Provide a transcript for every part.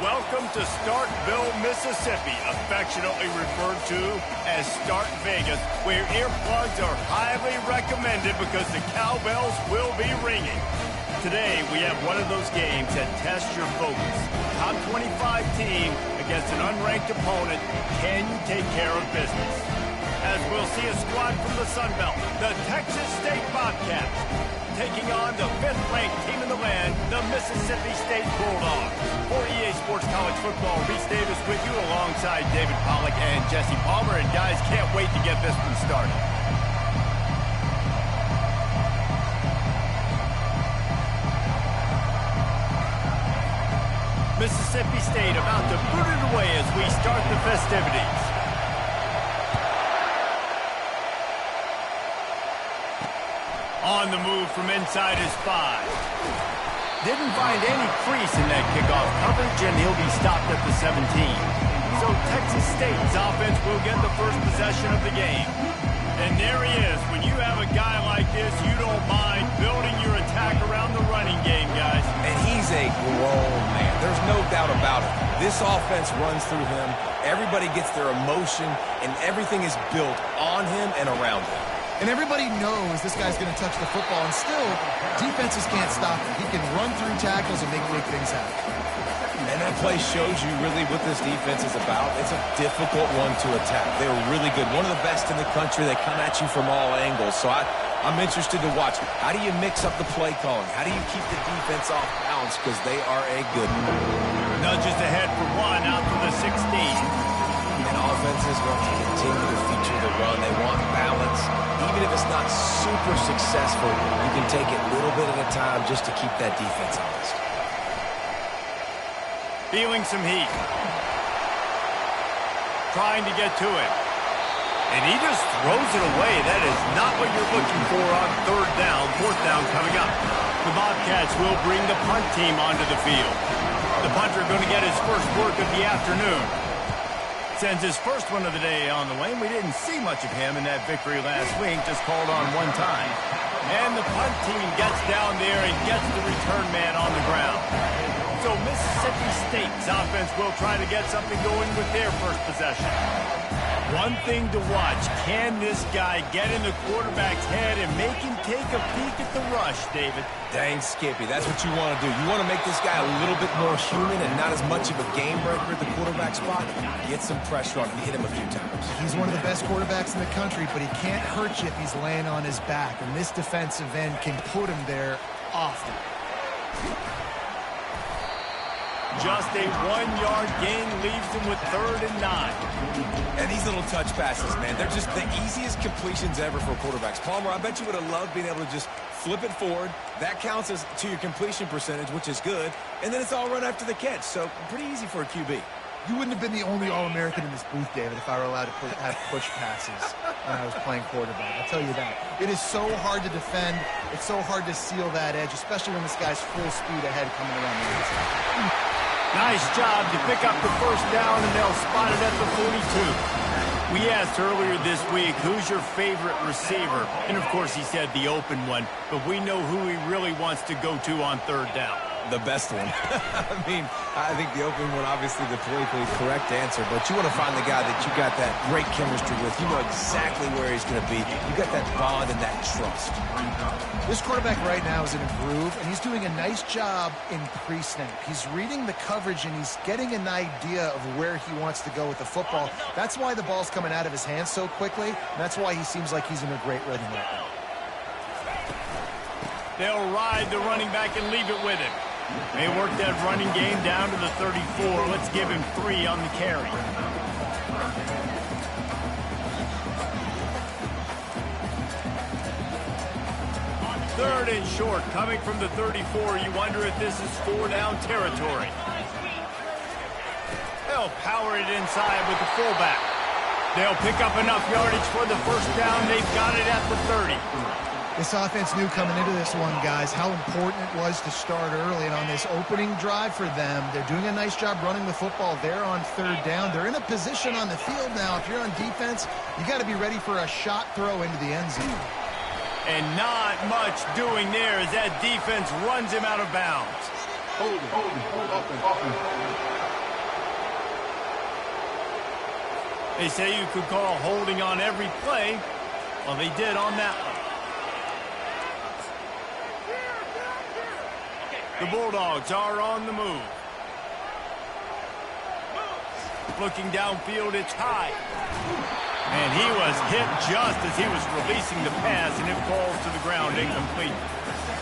welcome to Starkville, Mississippi, affectionately referred to as Stark Vegas, where earplugs are highly recommended because the cowbells will be ringing. Today, we have one of those games that tests your focus. Top 25 team against an unranked opponent. Can you take care of business? As we'll see a squad from the Sun Belt, the Texas State Bobcats, taking on the 5th-ranked team in the land, the Mississippi State Bulldogs. For EA Sports College Football, Reese Davis with you alongside David Pollack and Jesse Palmer. And guys, can't wait to get this one started. Mississippi State about to boot it away as we start the festivities. On the move from inside his 5. Didn't find any crease in that kickoff coverage, and he'll be stopped at the 17. So Texas State's offense will get the first possession of the game. And there he is. When you have a guy like this, you don't mind building your attack around the running game, guys. And he's a grown man. There's no doubt about it. This offense runs through him. Everybody gets their emotion, and everything is built on him and around him. And everybody knows this guy's going to touch the football, and still, defenses can't stop him. He can run through tackles and make big things happen. And that play shows you really what this defense is about. It's a difficult one to attack. They're really good. One of the best in the country. They come at you from all angles. So I'm interested to watch. How do you mix up the play calling? How do you keep the defense off balance? Because they are a good one. Nudges ahead for 1 out to the 16. And offenses want to continue to feature the run. They want balance. Even if it's not super successful, you can take it a little bit at a time just to keep that defense honest. Feeling some heat. Trying to get to it. And he just throws it away. That is not what you're looking for on 3rd down. 4th down coming up. The Bobcats will bring the punt team onto the field. The punter going to get his first work of the afternoon. Sends his first one of the day on the way. We didn't see much of him in that victory last week, just called on 1 time. And the punt team gets down there and gets the return man on the ground. So Mississippi State's offense will try to get something going with their first possession. One thing to watch, can this guy get in the quarterback's head and make him take a peek at the rush, David? Dang, Skippy, that's what you want to do. You want to make this guy a little bit more human and not as much of a game breaker at the quarterback spot. Get some pressure on him, hit him a few times. He's one of the best quarterbacks in the country, but he can't hurt you if he's laying on his back. And this defensive end can put him there often. Just a 1-yard gain leaves him with 3rd and 9. And these little touch passes, man, they're just the easiest completions ever for quarterbacks. Palmer, I bet you would have loved being able to just flip it forward. That counts as to your completion percentage, which is good. And then it's all run after the catch. So pretty easy for a QB. You wouldn't have been the only All-American in this booth, David, if I were allowed to have push passes when I was playing quarterback. I'll tell you that. It is so hard to defend. It's so hard to seal that edge, especially when this guy's full speed ahead coming around the inside. Nice job to pick up the first down, and they'll spot it at the 42. We asked earlier this week, who's your favorite receiver? And, of course, he said the open one, but we know who he really wants to go to on 3rd down. The best one. I think the open one, obviously the politically correct answer, but you want to find the guy that you got that great chemistry with. You know exactly where he's going to be. You got that bond and that trust. This quarterback right now is in a groove, and he's doing a nice job in pre-snap. He's reading the coverage, and he's getting an idea of where he wants to go with the football. That's why the ball's coming out of his hands so quickly, and that's why he seems like he's in a great rhythm right now. They'll ride the running back and leave it with him. They work that running game down to the 34. Let's give him 3 on the carry. Third and short, coming from the 34. You wonder if this is 4-down territory. They'll power it inside with the fullback. They'll pick up enough yardage for the first down. They've got it at the 30. This offense knew coming into this one, guys, how important it was to start early. And on this opening drive for them, they're doing a nice job running the football there on 3rd down. They're in a position on the field now. If you're on defense, you got to be ready for a shot throw into the end zone. And not much doing there as that defense runs him out of bounds. They say you could call holding on every play. Well, they did on that one. The Bulldogs are on the move. Looking downfield, it's high. And he was hit just as he was releasing the pass, and it falls to the ground incomplete.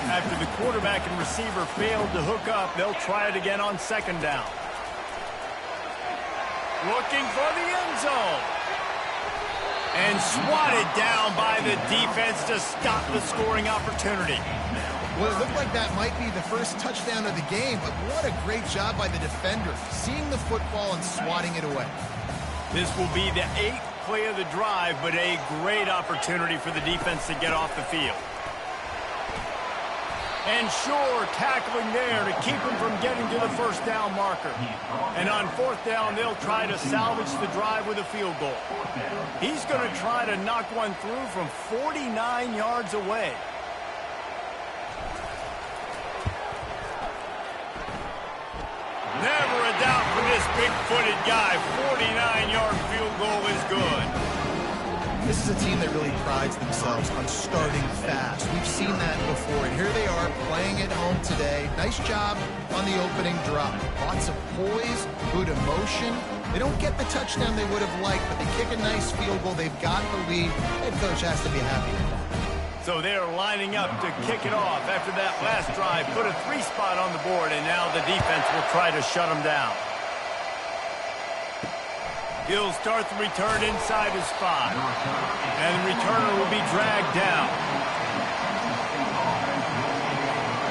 After the quarterback and receiver failed to hook up, they'll try it again on second down. Looking for the end zone. And swatted down by the defense to stop the scoring opportunity. Well, it looked like that might be the first touchdown of the game, but what a great job by the defender, seeing the football and swatting it away. This will be the 8th play of the drive, but a great opportunity for the defense to get off the field. And Shore tackling there to keep him from getting to the first down marker. And on fourth down, they'll try to salvage the drive with a field goal. He's going to try to knock one through from 49 yards away. Never a doubt for this big-footed guy. 49-yard field goal is good. This is a team that really prides themselves on starting fast. We've seen that before, and here they are playing at home today. Nice job on the opening drop. Lots of poise, good emotion. They don't get the touchdown they would have liked, but they kick a nice field goal. They've got the lead. Head coach has to be happy. So they're lining up to kick it off after that last drive. Put a 3 spot on the board, and now the defense will try to shut them down. He'll start the return inside his spot. And the returner will be dragged down.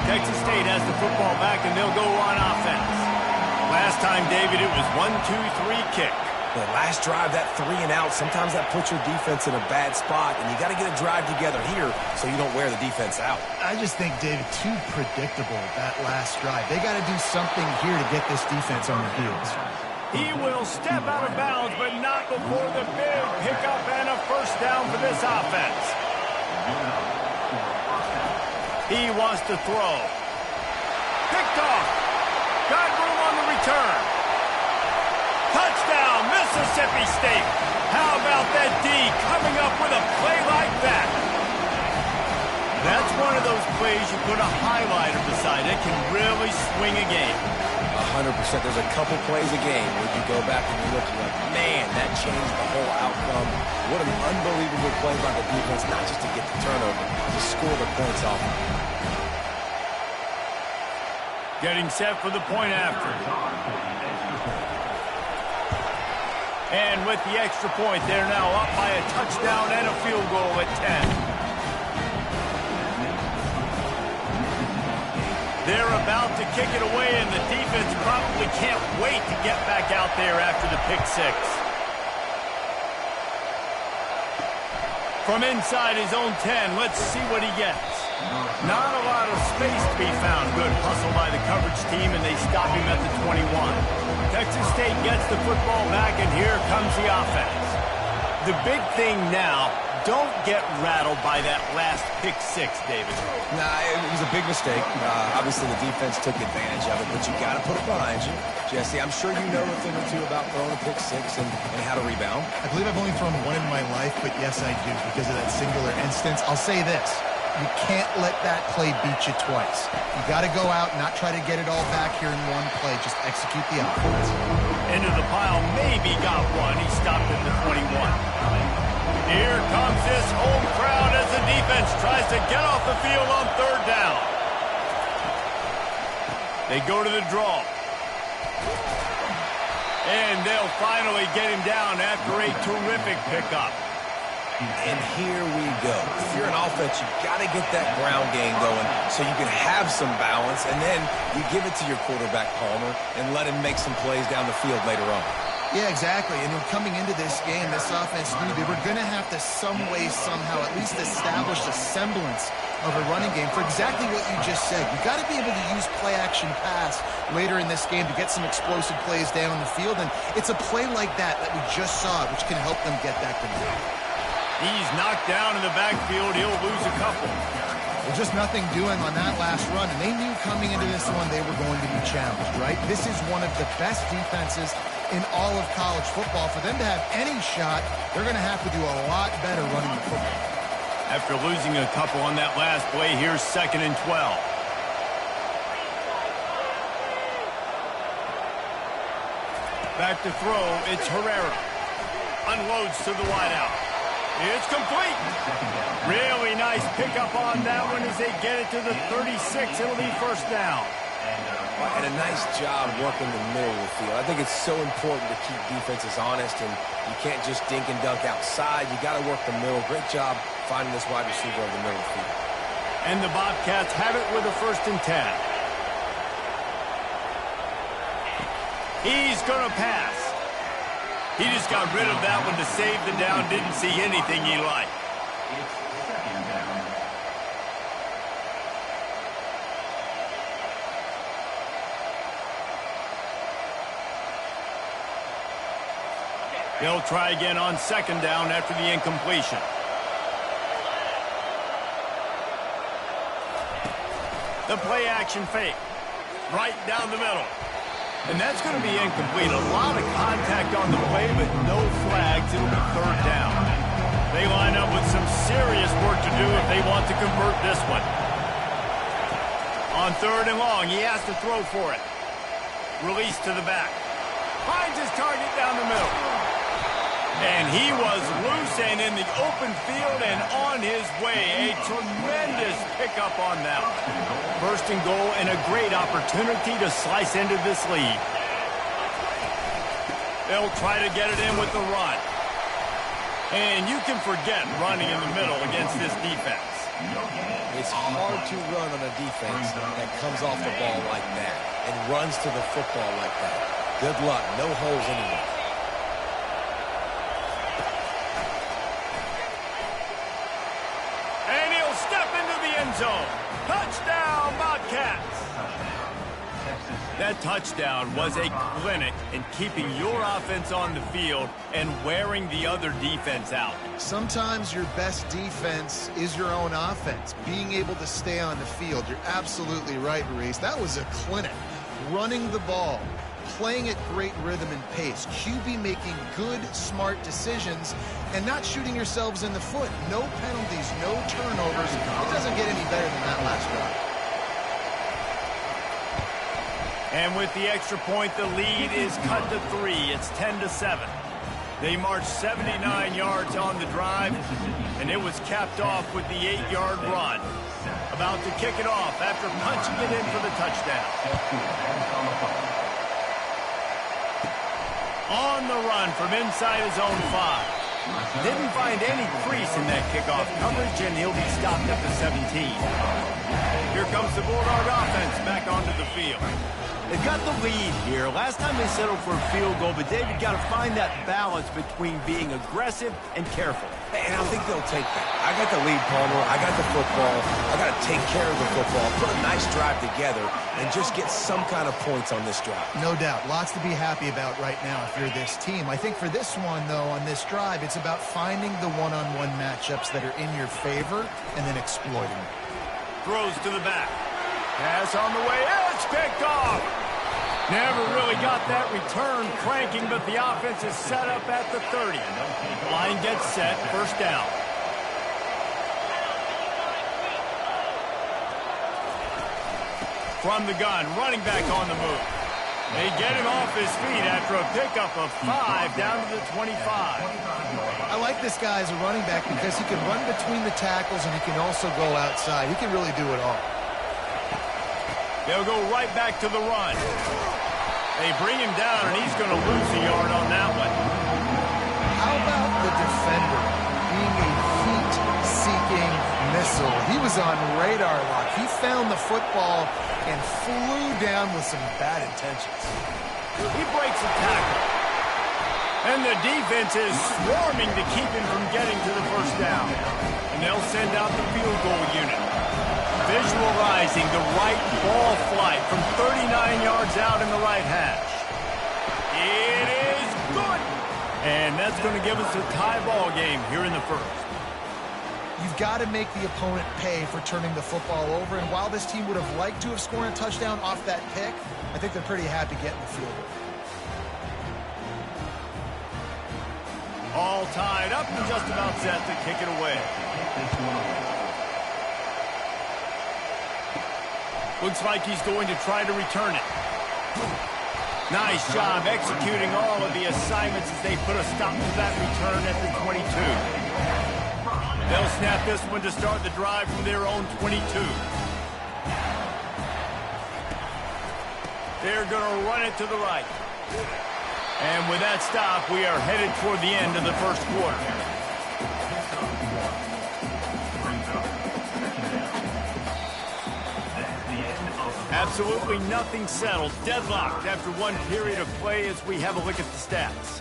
Texas State has the football back, and they'll go on offense. Last time, David, it was 1-2-3 kick. The last drive, that 3 and out, sometimes that puts your defense in a bad spot, and you got to get a drive together here so you don't wear the defense out. I just think, David, too predictable, that last drive. They got to do something here to get this defense on their heels. He will step out of bounds, but not before the big pickup and a first down for this offense. He wants to throw. Picked off. Got room on the return. Touchdown, Mississippi State. How about that D coming up with a play like that? That's one of those plays you put a highlighter beside it, can really swing a game. 100%. There's a couple plays a game where you go back and you look and you're like, man, that changed the whole outcome. What an unbelievable play by the defense, not just to get the turnover, to score the points off. Getting set for the point after. And with the extra point, they're now up by a touchdown and a field goal at 10. They're about to kick it away, and the defense probably can't wait to get back out there after the pick six. From inside his own 10, let's see what he gets. Not a lot of space to be found. Good hustle by the coverage team, and they stop him at the 21. Texas State gets the football back, and here comes the offense. The big thing now, don't get rattled by that last pick six, David. Nah, it was a big mistake. Obviously, the defense took advantage of it, but you got to put it behind you. Jesse, I'm sure you know a thing or two about throwing a pick six and how to rebound. I believe I've only thrown one in my life, but yes, I do because of that singular instance. I'll say this. You can't let that play beat you twice. You got to go out and not try to get it all back here in one play. Just execute the offense. Into the pile, maybe got one. He stopped at the 21. Here comes this home crowd as the defense tries to get off the field on third down. They go to the draw. And they'll finally get him down after a terrific pickup. And here we go. If you're an offense, you got to get that ground game going so you can have some balance, and then you give it to your quarterback, Palmer, and let him make some plays down the field later on. Yeah, exactly. And coming into this game, this offense knew they were going to have to some way, somehow, at least establish a semblance of a running game for exactly what you just said. You got to be able to use play-action pass later in this game to get some explosive plays down the field, and it's a play like that we just saw, which can help them get that going. He's knocked down in the backfield. He'll lose a couple. Well, just nothing doing on that last run, and they knew coming into this one they were going to be challenged, right? This is one of the best defenses in all of college football. For them to have any shot, they're going to have to do a lot better running the football. After losing a couple on that last play, here's 2nd and 12. Back to throw, it's Herrera. Unloads to the wideout. It's complete. Really nice pickup on that one as they get it to the 36. It'll be first down. And a nice job working the middle of the field. I think it's so important to keep defenses honest, and you can't just dink and dunk outside. You got to work the middle. Great job finding this wide receiver over the middle of the field. And the Bobcats have it with a 1st and 10. He's going to pass. He just got rid of that one to save the down. Didn't see anything he liked. It's 2nd down. They'll try again on 2nd down after the incompletion. The play action fake. Right down the middle. And that's going to be incomplete. A lot of contact on the play, but no flags. It'll be 3rd down. They line up with some serious work to do if they want to convert this one. On 3rd and long, he has to throw for it. Release to the back. Finds his target down the middle. And he was loose and in the open field and on his way. A tremendous pickup on that one. 1st and goal and a great opportunity to slice into this lead. They'll try to get it in with the run. And you can forget running in the middle against this defense. It's hard to run on a defense that comes off the ball like that and runs to the football like that. Good luck. No holes anywhere. Step into the end zone. Touchdown, Bobcats. That touchdown was a clinic in keeping your offense on the field and wearing the other defense out. Sometimes your best defense is your own offense, being able to stay on the field. You're absolutely right, Reese. That was a clinic. Running the ball, playing at great rhythm and pace, QB making good, smart decisions, and not shooting yourselves in the foot. No penalties, no turnovers. It doesn't get any better than that last drive. And with the extra point, the lead is cut to 3. It's 10-7. They marched 79 yards on the drive, and it was capped off with the 8-yard run. About to kick it off after punching it in for the touchdown. On the run from inside his own 5. Didn't find any crease in that kickoff coverage, and he'll be stopped at the 17. Here comes the Bulldog offense back onto the field. They've got the lead here. Last time they settled for a field goal, but David got to find that balance between being aggressive and careful. And I think they'll take that. I got the lead, Palmer. I got the football. I got to take care of the football, put a nice drive together, and just get some kind of points on this drive. No doubt. Lots to be happy about right now if you're this team. I think for this one, though, on this drive, it's about finding the one-on-one matchups that are in your favor and then exploiting them. Throws to the back. Pass on the way. It's picked off. Never really got that return cranking, but the offense is set up at the 30. Line gets set. First down. From the gun, running back on the move. They get him off his feet after a pickup of 5 down to the 25. I like this guy as a running back because he can run between the tackles and he can also go outside. He can really do it all. They'll go right back to the run. They bring him down, and he's going to lose a yard on that one. How about the defender being a heat-seeking missile? He was on radar lock. He found the football and flew down with some bad intentions. He breaks a tackle. And the defense is swarming to keep him from getting to the first down. And they'll send out the field goal unit. Visualizing the right ball flight from 39 yards out in the right hash. It is good. And that's going to give us a tie ball game here in the first. You've got to make the opponent pay for turning the football over. And while this team would have liked to have scored a touchdown off that pick, I think they're pretty happy getting the field goal. All tied up and just about set to kick it away. Looks like he's going to try to return it. Nice job executing all of the assignments as they put a stop to that return at the 22. They'll snap this one to start the drive from their own 22. They're going to run it to the right. And with that stop, we are headed toward the end of the first quarter. Absolutely nothing settled. Deadlocked after one period of play as we have a look at the stats.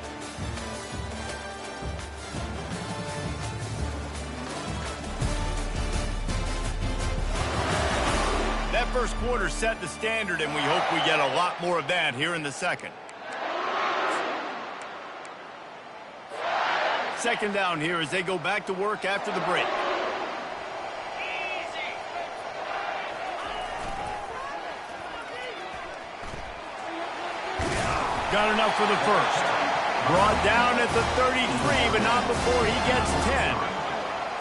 That first quarter set the standard, and we hope we get a lot more of that here in the second. Second down here as they go back to work after the break. Got enough for the first. Brought down at the 33, but not before he gets 10.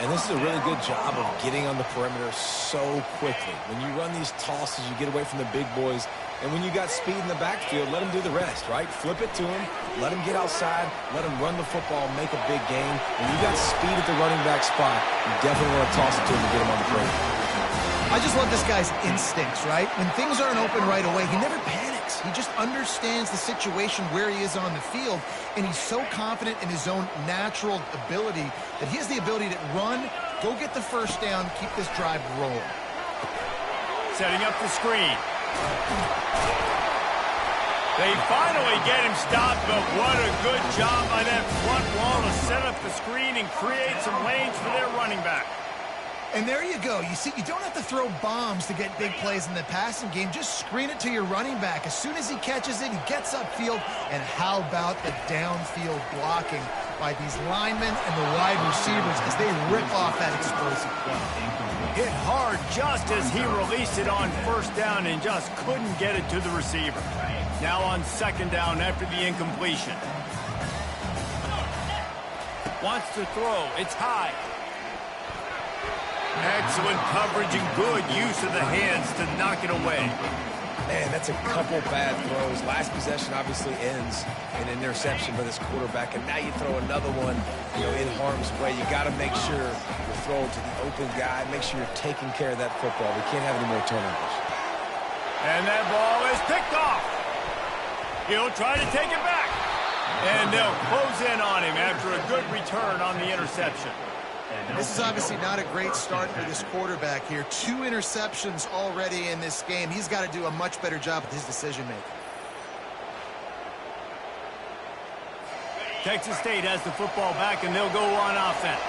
And this is a really good job of getting on the perimeter so quickly. When you run these tosses, you get away from the big boys. And when you got speed in the backfield, let him do the rest, right? Flip it to him, let him get outside, let him run the football, make a big gain. When you got speed at the running back spot, you definitely want to toss it to him to get him on the perimeter. I just love this guy's instincts, right? When things aren't open right away, he never panics. He just understands the situation where he is on the field, and he's so confident in his own natural ability that he has the ability to run, go get the first down, keep this drive rolling. Setting up the screen. They finally get him stopped, but what a good job by that front wall to set up the screen and create some lanes for their running back. And there you go. You see, you don't have to throw bombs to get big plays in the passing game. Just screen it to your running back. As soon as he catches it, he gets upfield. And how about the downfield blocking by these linemen and the wide receivers as they rip off that explosive play. Hit hard just as he released it on first down and just couldn't get it to the receiver. Now on second down after the incompletion. Wants to throw. It's high. Excellent coverage and good use of the hands to knock it away. Man, that's a couple bad throws. Last possession obviously ends in an interception for this quarterback, and now you throw another one, in harm's way. You got to make sure you're throwing to the open guy. Make sure you're taking care of that football. We can't have any more turnovers. And that ball is picked off. He'll try to take it back. And they'll close in on him after a good return on the interception. This is obviously not a great start for this quarterback here. 2 interceptions already in this game. He's got to do a much better job with his decision-making. Texas State has the football back, and they'll go on offense.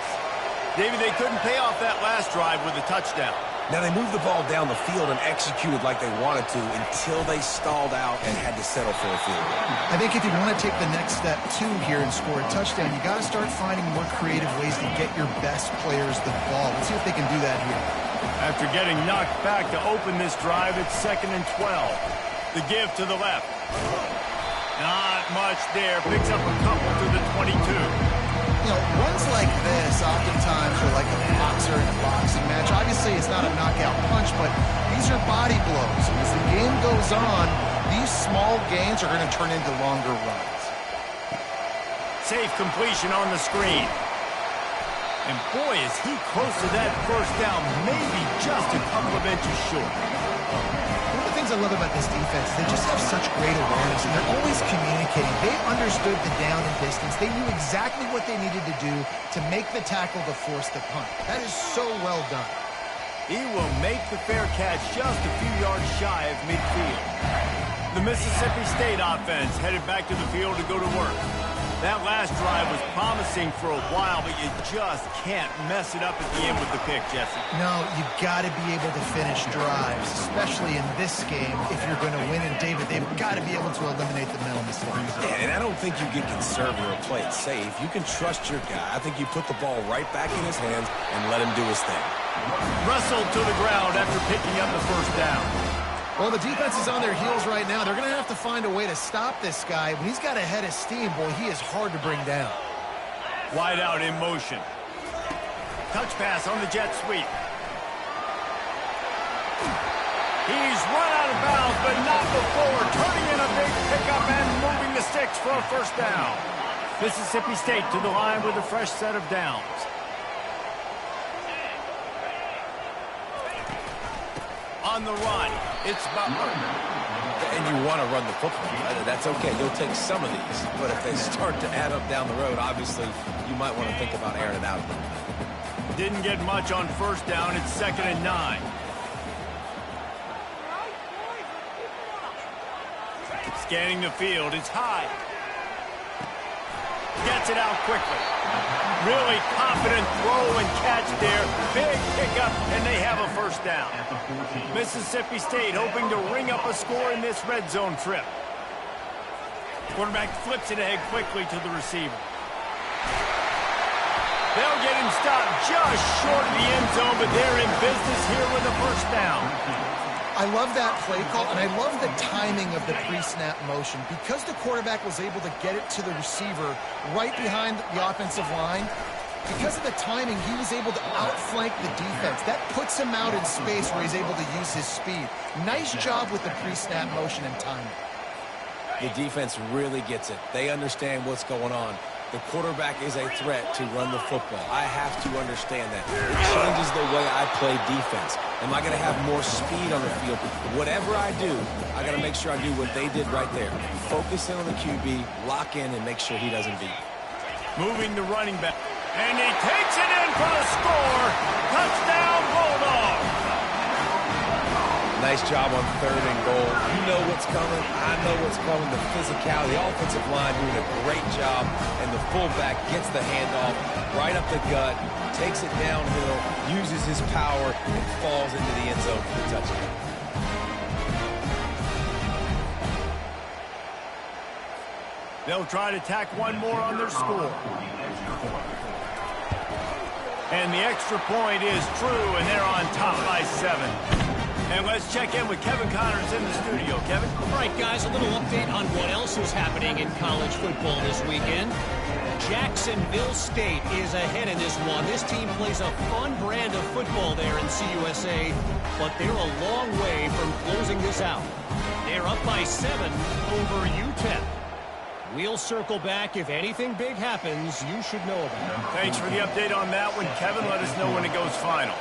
David, they couldn't pay off that last drive with a touchdown. Now, they moved the ball down the field and executed like they wanted to until they stalled out and had to settle for a field goal. I think if you want to take the next step, too, here and score a touchdown, you got to start finding more creative ways to get your best players the ball. Let's see if they can do that here. After getting knocked back to open this drive, it's 2nd and 12. The give to the left. Not much there. Picks up a couple to the 22. Runs like this oftentimes are like a boxer in a boxing match. Obviously, it's not a knockout punch, but these are body blows. And as the game goes on, these small gains are going to turn into longer runs. Safe completion on the screen. And boy, is he close to that first down, maybe just a couple of inches short. One of the things I love about this defense is they just have such great awareness, and they're always communicating. They understood the down and distance. They knew exactly what they needed to do to make the tackle to force the punt. That is so well done. He will make the fair catch just a few yards shy of midfield. The Mississippi State offense headed back to the field to go to work. That last drive was promising for a while, but you just can't mess it up at the end with the pick, Jesse. No, you've got to be able to finish drives, especially in this game if you're going to win. And, David, they've got to be able to eliminate the mental mistakes. Yeah, and I don't think you get conservative or play it safe. You can trust your guy. I think you put the ball right back in his hands and let him do his thing. Wrestled to the ground after picking up the first down. Well, the defense is on their heels right now. They're going to have to find a way to stop this guy. When he's got a head of steam, boy, he is hard to bring down. Wide out in motion. Touch pass on the jet sweep. He's run out of bounds, but not before turning in a big pickup and moving the sticks for a first down. Mississippi State to the line with a fresh set of downs. On the run, it's Butler. And you want to run the football. That's okay. You'll take some of these. But if they start to add up down the road, obviously, you might want to think about airing it out a little bit. Didn't get much on first down. It's 2nd and 9. Scanning the field. It's high. Gets it out quickly. Really confident throw and catch there. Big pickup, and they have a first down. Mississippi State hoping to ring up a score in this red zone trip. Quarterback flips it ahead quickly to the receiver. They'll get him stopped just short of the end zone, but they're in business here with a first down. I love that play call, and I love the timing of the pre-snap motion. Because the quarterback was able to get it to the receiver right behind the offensive line, because of the timing, he was able to outflank the defense. That puts him out in space where he's able to use his speed. Nice job with the pre-snap motion and timing. The defense really gets it. They understand what's going on. The quarterback is a threat to run the football. I have to understand that. It changes the way I play defense. Am I going to have more speed on the field? Whatever I do, I got to make sure I do what they did right there. Focus in on the QB, lock in, and make sure he doesn't beat. Moving the running back. And he takes it in for the score. Touchdown, Bulldogs. Nice job on 3rd and goal. You know what's coming. I know what's coming. The physicality, the offensive line doing a great job, and the fullback gets the handoff right up the gut, takes it downhill, uses his power, and falls into the end zone for the touchdown. They'll try to tack one more on their score. And the extra point is true, and they're on top by 7. And let's check in with Kevin Connors in the studio. Kevin? All right, guys, a little update on what else is happening in college football this weekend. Jacksonville State is ahead in this one. This team plays a fun brand of football there in CUSA, but they're a long way from closing this out. They're up by 7 over UTEP. We'll circle back. If anything big happens, you should know about it. Thanks for the update on that one, Kevin. Let us know when it goes final.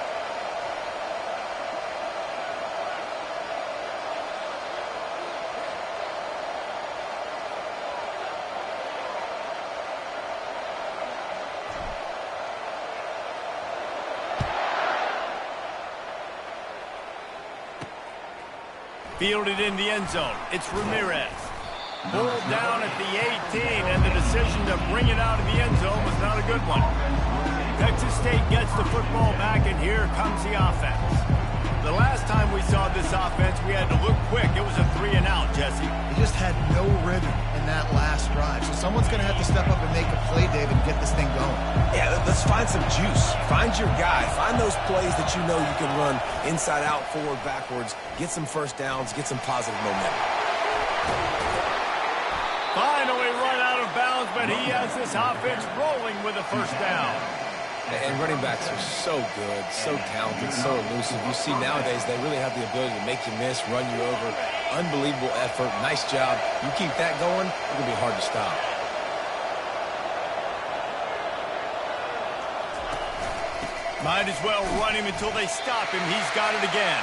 Fielded in the end zone. It's Ramirez. Pulled down at the 18, and the decision to bring it out of the end zone was not a good one. Texas State gets the football back, and here comes the offense. The last time we saw this offense, we had to look quick. It was a 3-and-out, Jesse. He just had no rhythm in that last drive. So someone's going to have to step up and make a play, David, and get this thing going. Yeah, let's find some juice. Find your guy. Find those plays that you know you can run inside out, forward, backwards. Get some first downs. Get some positive momentum. Finally run out of bounds, but he has this offense rolling with a first down. And running backs are so good, so talented, so elusive. You see nowadays they really have the ability to make you miss, run you over. Unbelievable effort. Nice job. You keep that going, it's going to be hard to stop. Might as well run him until they stop him. He's got it again.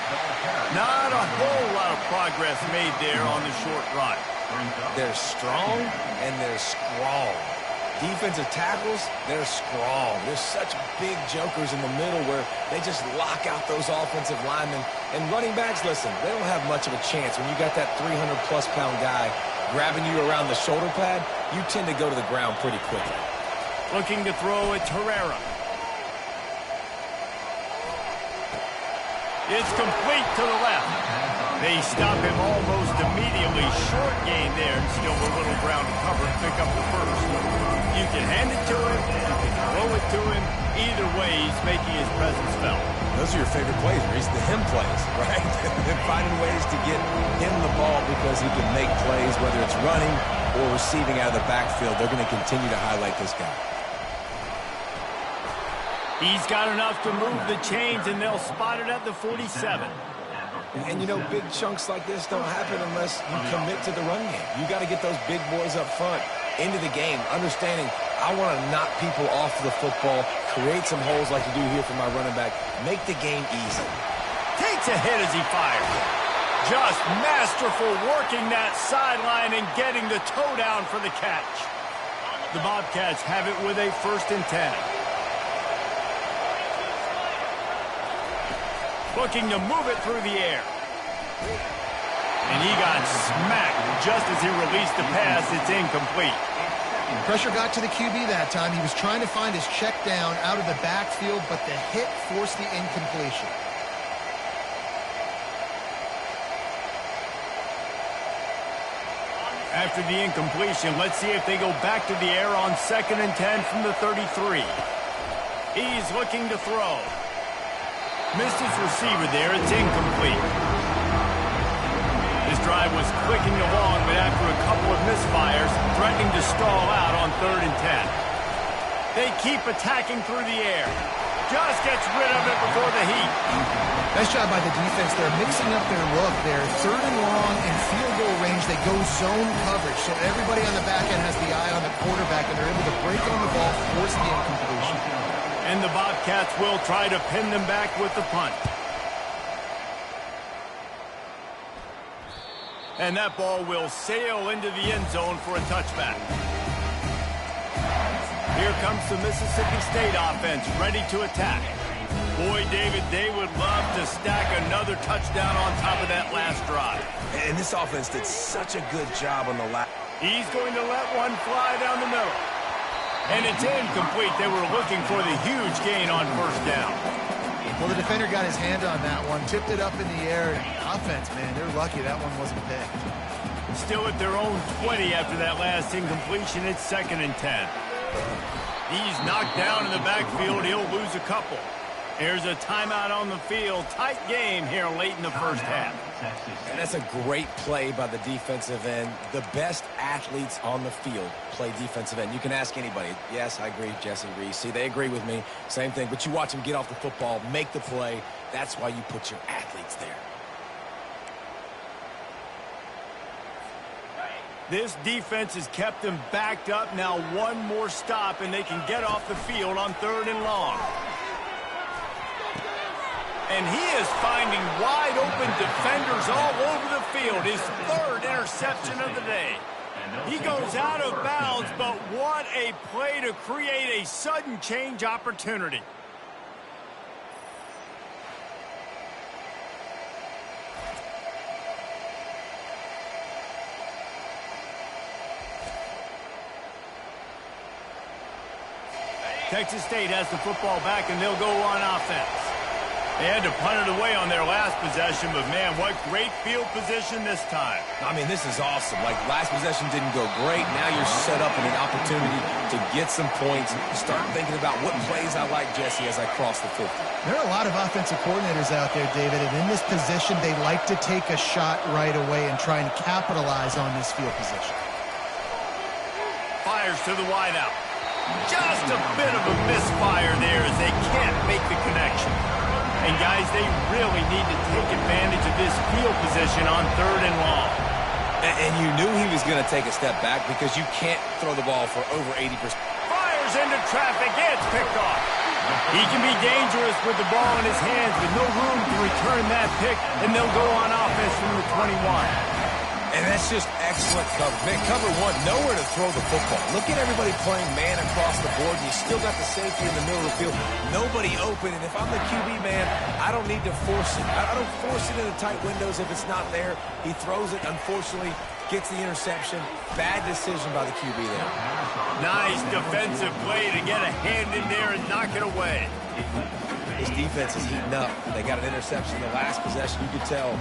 Not a whole lot of progress made there on the short run. They're strong and they're strong. Defensive tackles, they're strong. There's such big jokers in the middle where they just lock out those offensive linemen. And running backs, listen, they don't have much of a chance. When you got that 300-plus pound guy grabbing you around the shoulder pad, you tend to go to the ground pretty quickly. Looking to throw it, Herrera. It's complete to the left. They stop him almost immediately. Short gain there, and still a little ground to cover and pick up the first. You can hand it to him, you can throw it to him. Either way, he's making his presence felt. Those are your favorite plays, Reese, the him plays, right? They're finding ways to get him the ball because he can make plays, whether it's running or receiving out of the backfield. They're going to continue to highlight this guy. He's got enough to move the chains, and they'll spot it at the 47. And, you know, big chunks like this don't happen unless you commit to the run game. You got to get those big boys up front into the game, understanding I want to knock people off the football, create some holes like you do here for my running back, make the game easy. Takes a hit as he fires. Just masterful working that sideline and getting the toe down for the catch. The Bobcats have it with a 1st and 10. Looking to move it through the air. And he got smacked just as he released the pass. It's incomplete. Pressure got to the QB that time. He was trying to find his check down out of the backfield, but the hit forced the incompletion. After the incompletion, let's see if they go back to the air on 2nd and 10 from the 33. He's looking to throw. Missed his receiver there. It's incomplete. This drive was clicking along, but after a couple of misfires, threatening to stall out on 3rd and 10. They keep attacking through the air. Just gets rid of it before the heat. Nice job by the defense. They're mixing up their look. They're 3rd and long in field goal range. They go zone coverage, so everybody on the back end has the eye on the quarterback, and they're able to break on the ball, force the incompletion. And the Bobcats will try to pin them back with the punt. And that ball will sail into the end zone for a touchback. Here comes the Mississippi State offense, ready to attack. Boy, David, they would love to stack another touchdown on top of that last drive. And this offense did such a good job on the last. He's going to let one fly down the middle. And it's incomplete. They were looking for the huge gain on 1st down. Well, the defender got his hand on that one, tipped it up in the air. Offense, man, they're lucky that one wasn't picked. Still at their own 20 after that last incompletion. It's 2nd and 10. He's knocked down in the backfield. He'll lose a couple. There's a timeout on the field. Tight game here late in the 1st half. And that's a great play by the defensive end. The best athletes on the field play defensive end. You can ask anybody. Yes, I agree, Jesse Reese. See, they agree with me. Same thing. But you watch them get off the football, make the play. That's why you put your athletes there. This defense has kept them backed up. Now one more stop, and they can get off the field on 3rd and long. And he is finding wide-open defenders all over the field. His 3rd interception of the day. He goes out of bounds, but what a play to create a sudden change opportunity. Texas State has the football back, and they'll go on offense. They had to punt it away on their last possession, but, man, what great field position this time. I mean, this is awesome. Like, last possession didn't go great. Now you're set up in an opportunity to get some points. Start thinking about what plays I like, Jesse, as I cross the 50. There are a lot of offensive coordinators out there, David, and in this position, they like to take a shot right away and try and capitalize on this field position. Fires to the wideout. Just a bit of a misfire there as they can't make the connection. And, guys, they really need to take advantage of this field position on 3rd and long. And you knew he was going to take a step back because you can't throw the ball for over 80%. Fires into traffic. It's picked off. He can be dangerous with the ball in his hands, but no room to return that pick, and they'll go on offense from the 21. And that's just excellent cover. Man, cover one, nowhere to throw the football. Look at everybody playing man across the board. You still got the safety in the middle of the field. Nobody open. And if I'm the QB, man, I don't need to force it. I don't force it into tight windows if it's not there. He throws it, unfortunately, gets the interception. Bad decision by the QB there. Nice defensive play to get a hand in there and knock it away. His defense is heating up. They got an interception in the last possession. You could tell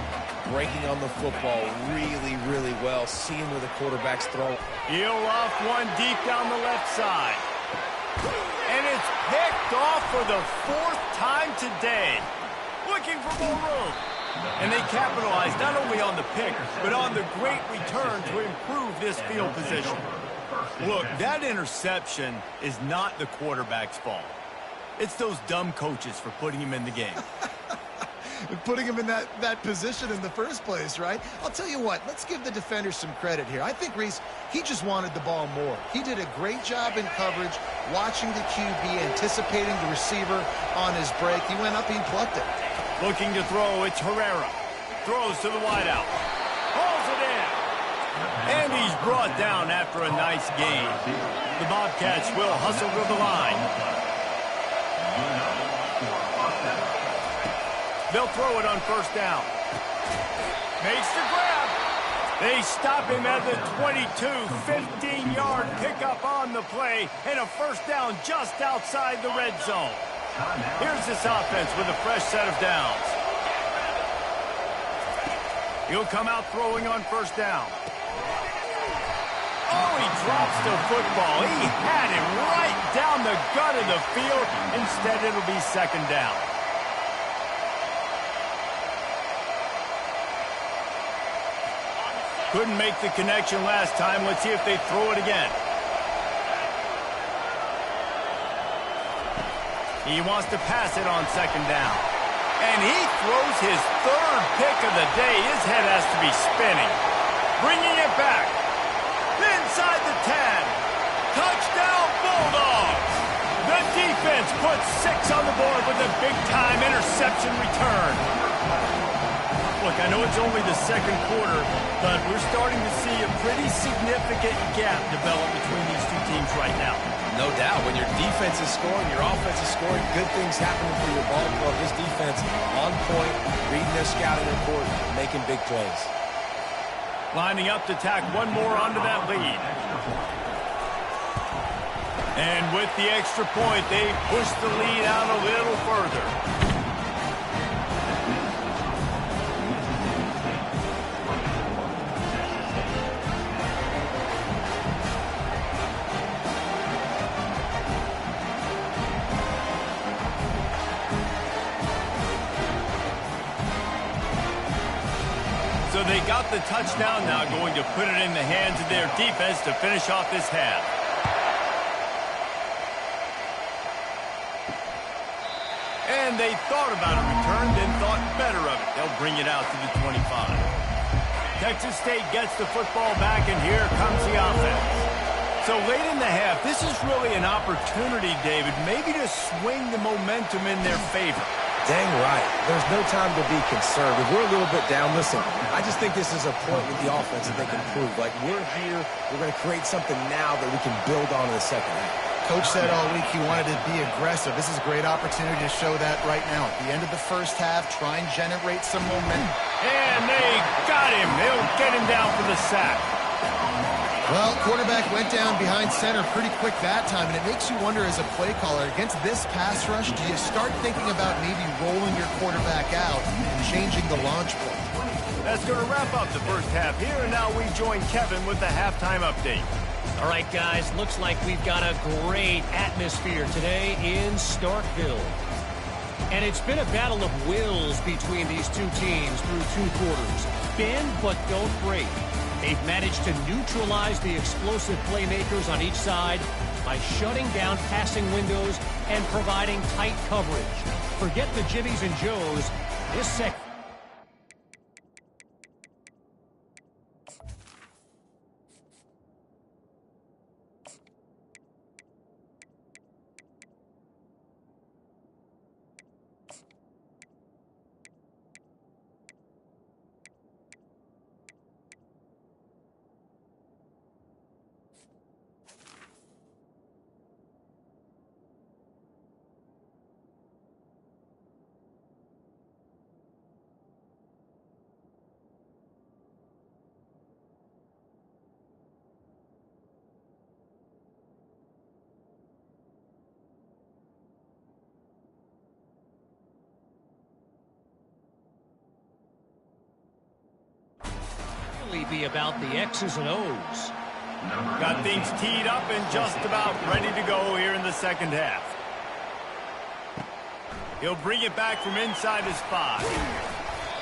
breaking on the football really, really well. Seeing where the quarterback's throw. He'll off one deep down the left side. And it's picked off for the 4th time today. Looking for more room. And they capitalize not only on the pick, but on the great return to improve this field position. Look, that interception is not the quarterback's fault. It's those dumb coaches for putting him in the game. Putting him in that position in the first place, right? I'll tell you what, let's give the defender some credit here. I think, Reese, he just wanted the ball more. He did a great job in coverage, watching the QB, anticipating the receiver on his break. He went up and plucked it. Looking to throw, it's Herrera. Throws to the wideout. Hauls it in. And he's brought down after a nice gain. The Bobcats will hustle to the line. They'll throw it on first down. Makes the grab. They stop him at the 22. 15-yard pickup on the play, and a first down just outside the red zone. Here's this offense with a fresh set of downs. He'll come out throwing on first down. Oh, he drops the football. He had him right down the gut of the field. Instead, it'll be second down. Couldn't make the connection last time. Let's see if they throw it again. He wants to pass it on second down. And he throws his third pick of the day. His head has to be spinning. Bringing it back. Inside the 10. Touchdown, Bulldogs. The defense puts 6 on the board with a big-time interception return. Look, I know it's only the second quarter, but we're starting to see a pretty significant gap develop between these two teams right now. No doubt. When your defense is scoring, your offense is scoring, good things happening for your ball club. This defense on point, reading their scouting report, making big plays. Lining up to tack one more onto that lead. And with the extra point, they push the lead out a little further. So they got the touchdown, now going to put it in the hands of their defense to finish off this half. And they thought about a return, then thought better of it. They'll bring it out to the 25. Texas State gets the football back, and here comes the offense. So late in the half, this is really an opportunity, David, maybe to swing the momentum in their favor. Dang right. There's no time to be concerned. If we're a little bit down, listen, I just think this is a point with the offense that they can prove. Like, we're here, we're going to create something now that we can build on in the second half. Coach said all week he wanted to be aggressive. This is a great opportunity to show that right now. At the end of the first half, try and generate some momentum. And they got him. They'll get him down for the sack. Well, quarterback went down behind center pretty quick that time, and it makes you wonder as a play caller, against this pass rush, do you start thinking about maybe rolling your quarterback out and changing the launch point? That's going to wrap up the first half here, and now we join Kevin with the halftime update. All right, guys, looks like we've got a great atmosphere today in Starkville. And it's been a battle of wills between these two teams through 2 quarters. Bend but don't break. They've managed to neutralize the explosive playmakers on each side by shutting down passing windows and providing tight coverage. Forget the Jimmies and Joes. This second. Be about the X's and O's. Got things teed up and just about ready to go here in the second half. He'll bring it back from inside his 5.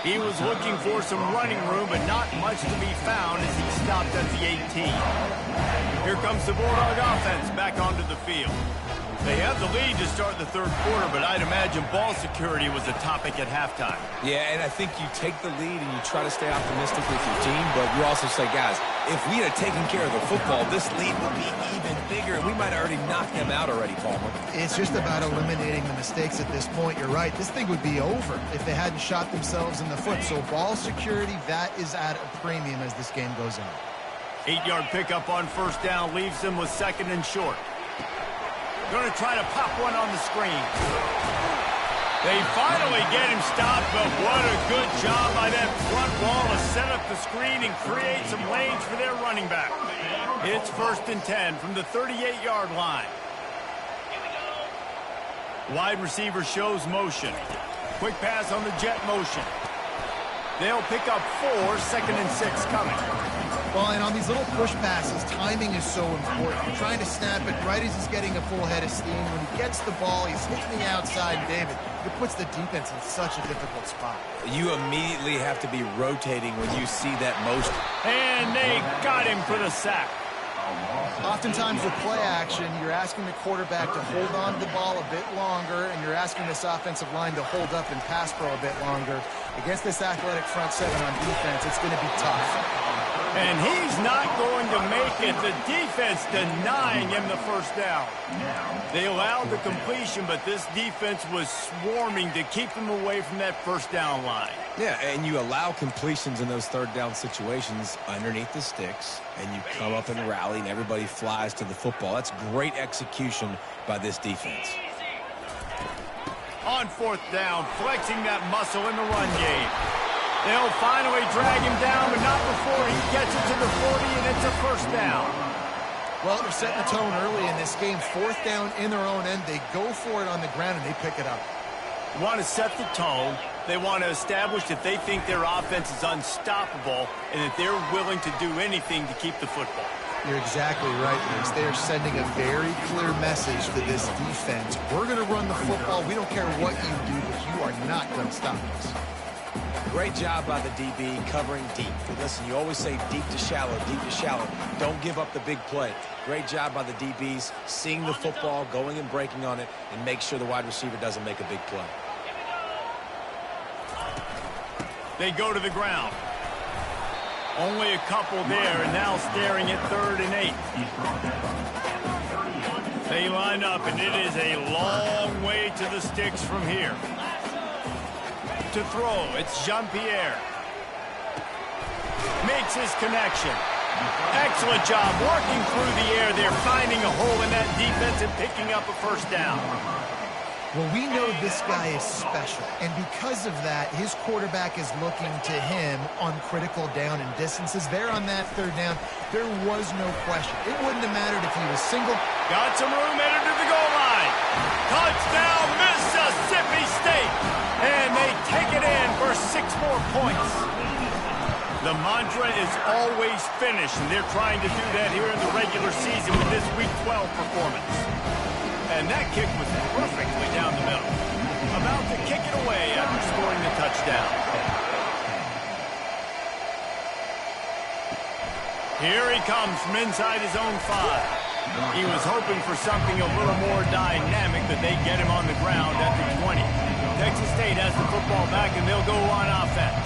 He was looking for some running room, but not much to be found as he stopped at the 18. Here comes the Bulldog offense back onto the field. They have the lead to start the third quarter, but I'd imagine ball security was a topic at halftime. Yeah, and I think you take the lead and you try to stay optimistic with your team, but you also say, guys, if we had taken care of the football, this lead would be even bigger, and we might have already knocked them out already, Palmer. It's just about eliminating the mistakes at this point. You're right. This thing would be over if they hadn't shot themselves in the foot. So ball security, that is at a premium as this game goes on. 8-yard pickup on first down leaves them with second and short. Going to try to pop one on the screen. They finally get him stopped, but what a good job by that front wall to set up the screen and create some lanes for their running back. It's 1st and 10 from the 38-yard line. Wide receiver shows motion. Quick pass on the jet motion. They'll pick up 4, 2nd and 6 coming. Well, and on these little push passes, timing is so important. You're trying to snap it right as he's getting a full head of steam. When he gets the ball, he's hitting the outside, David. It puts the defense in such a difficult spot. You immediately have to be rotating when you see that motion. And they got him for the sack. Oftentimes with play action, you're asking the quarterback to hold on to the ball a bit longer, and you're asking this offensive line to hold up and pass pro a bit longer. Against this athletic front seven on defense, it's going to be tough. And he's not going to make it. The defense denying him the first down. They allowed the completion, but this defense was swarming to keep them away from that first down line. Yeah, and you allow completions in those third down situations underneath the sticks, and you come up and rally, and everybody flies to the football. That's great execution by this defense. On 4th down, flexing that muscle in the run game. They'll finally drag him down, but not before he gets it to the 40, and it's a first down. Well, they're setting the tone early in this game. 4th down in their own end. They go for it on the ground, and they pick it up. They want to set the tone. They want to establish that they think their offense is unstoppable and that they're willing to do anything to keep the football. You're exactly right, Vince. They are sending a very clear message to this defense. We're going to run the football. We don't care what you do, but you are not going to stop us. Great job by the DB covering deep. But listen, you always say deep to shallow, deep to shallow. Don't give up the big play. Great job by the DBs, seeing the football, going and breaking on it, and make sure the wide receiver doesn't make a big play. They go to the ground. Only a couple there, and now staring at 3rd and 8. They line up, and it is a long way to the sticks from here. To throw, it's Jean-Pierre. Makes his connection. Excellent job working through the air. They're finding a hole in that defense and picking up a first down. Well, we know this guy is special, and because of that, his quarterback is looking to him on critical down and distances. There on that 3rd down, there was no question. It wouldn't have mattered if he was single. Got some room, headed to the goal line. Touchdown, Mississippi State. And they take it in for 6 more points. The mantra is always finish, and they're trying to do that here in the regular season with this Week 12 performance. And that kick was perfectly down the middle. About to kick it away after scoring the touchdown. Here he comes from inside his own 5. He was hoping for something a little more dynamic, that they get him on the ground at the 20. Texas State has the football back, and they'll go on offense.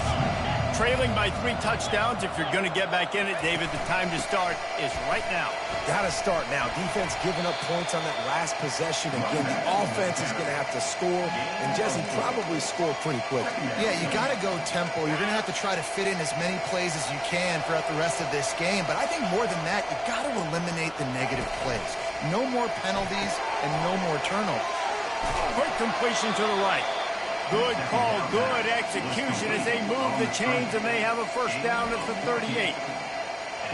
Trailing by 3 touchdowns. If you're going to get back in it, David, the time to start is right now. Got to start now. Defense giving up points on that last possession. Again, the offense is going to have to score, and Jesse probably score pretty quick. Yeah, you got to go tempo. You're going to have to try to fit in as many plays as you can throughout the rest of this game. But I think more than that, you got to eliminate the negative plays. No more penalties and no more turnovers. Quick completion to the right. Good call, good execution as they move the chains, and they have a first down at the 38.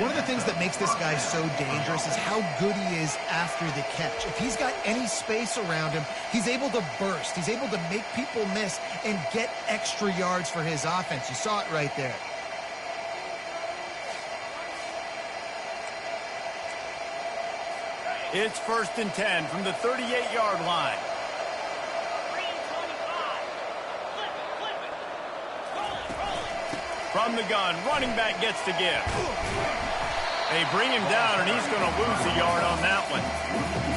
One of the things that makes this guy so dangerous is how good he is after the catch. If he's got any space around him, he's able to burst. He's able to make people miss and get extra yards for his offense. You saw it right there. It's 1st and 10 from the 38-yard line. From the gun, running back gets to give. They bring him down, and he's going to lose a yard on that one.